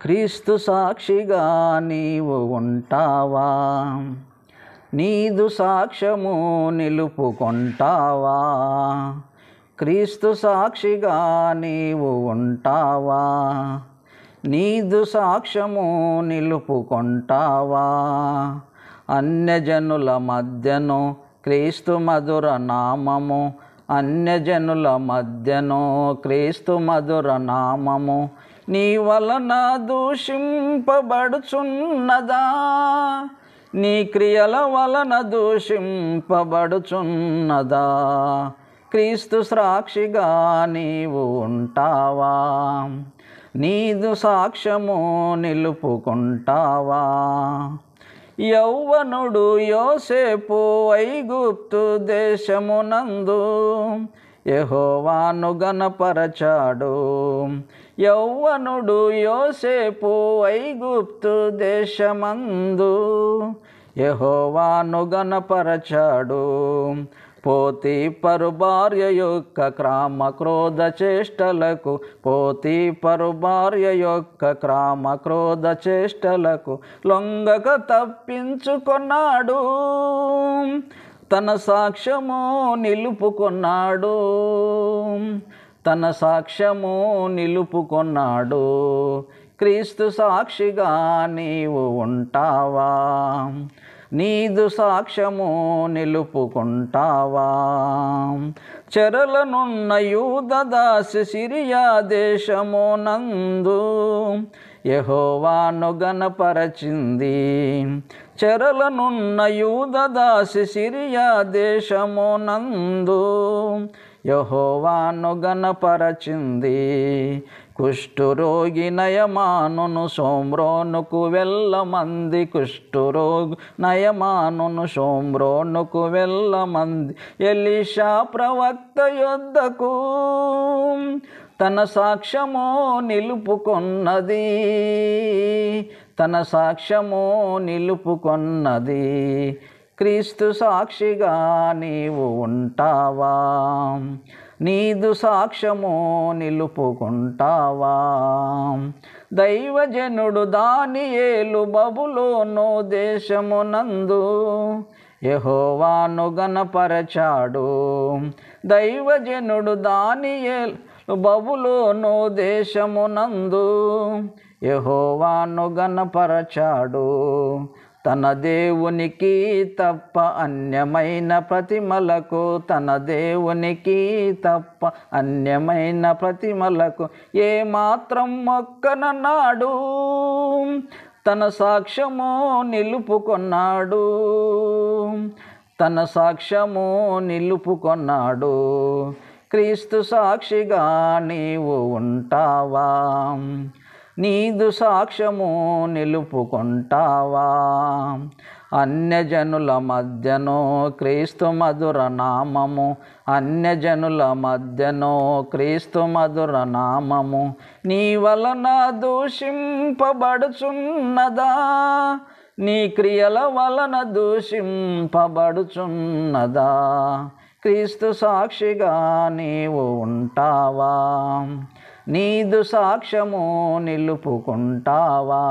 క్రీస్తు సాక్షిగా నీవు ఉంటావా? నీదు సాక్ష్యము నిలుపుకొంటావా? క్రీస్తు సాక్షిగా నీవు ఉంటావా? నీదు సాక్ష్యము నిలుపుకొంటావా? అన్యజనుల మధ్యను క్రీస్తు మధుర నామము, అన్యజనుల మధ్యను క్రీస్తు మధుర నామము నీ వలన దూషింపబడుచున్నదా? నీ క్రియల వలన దూషింపబడుచున్నదా? క్రీస్తు సాక్షిగా నీవు ఉంటావా? నీదు సాక్ష్యము నిలుపుకుంటావా? యౌవనుడు యోసేపు ఐగుప్తు దేశమునందు యెహోవాను గణపరచాడు. యౌవనుడు యోసేపు ఐగుప్తు దేశమందు యెహోవాను గణపరచాడు. పోతీఫరు భార్య యొక్క క్రామ క్రోధ చేష్టలకు, పోతీఫరు భార్య యొక్క క్రామ క్రోధ చేష్టలకు లొంగక తప్పించుకొన్నాడు. తన సాక్ష్యము నిలుపుకొన్నాడు. తన సాక్ష్యము నిలుపుకొన్నాడు. క్రీస్తు సాక్షిగా నీవు ఉంటావా? నీదు సాక్ష్యము నిలుపుకుంటావా? చెరలనున్న యూదదాసి సిరియా దేశమునందు యెహోవాను గణపరచింది. చెరలనున్న యూదదాసి సిరియా దేశమునందు యెహోవాను గణపరచింది. కుష్ఠురోగి నయమానును షోమ్రోనుకు వెళ్ళమంది. కుష్ఠురోగి నయమానును షోమ్రోనుకు వెళ్ళమంది. ఎలీషా ప్రవక్త యొద్దకు తన సాక్ష్యము నిలుపుకొన్నది. తన సాక్ష్యము నిలుపుకొన్నది. క్రీస్తు సాక్షిగా నీవు ఉంటావా? నీదు సాక్ష్యము నిలుపుకుంటావా? దైవజనుడు దానియేలు బబులోను దేశమునందు యెహోవాను గణపరచాడు. దైవజనుడు దానియేలు బబులోను దేశమునందు యెహోవాను గణపరచాడు. తన దేవునికి తప్ప అన్యమైన ప్రతిమలకు, తన దేవునికి తప్ప అన్యమైన ప్రతిమలకు ఏమాత్రం మొక్కనన్నాడు. తన సాక్ష్యము నిలుపుకొన్నాడు. తన సాక్ష్యము నిలుపుకొన్నాడు. క్రీస్తు సాక్షిగా నీవు ఉంటావా? నీదు సాక్ష్యము నిలుపుకొంటావా? అన్యజనుల మధ్యను క్రీస్తు మధుర నామము, అన్యజనుల మధ్యను క్రీస్తు మధుర నామము నీ వలన దూషింపబడుచున్నదా? నీ క్రియల వలన దూషింపబడుచున్నదా? క్రీస్తు సాక్షిగా నీవు ఉంటావా? నీదు సాక్ష్యము నిలుపుకుంటావా?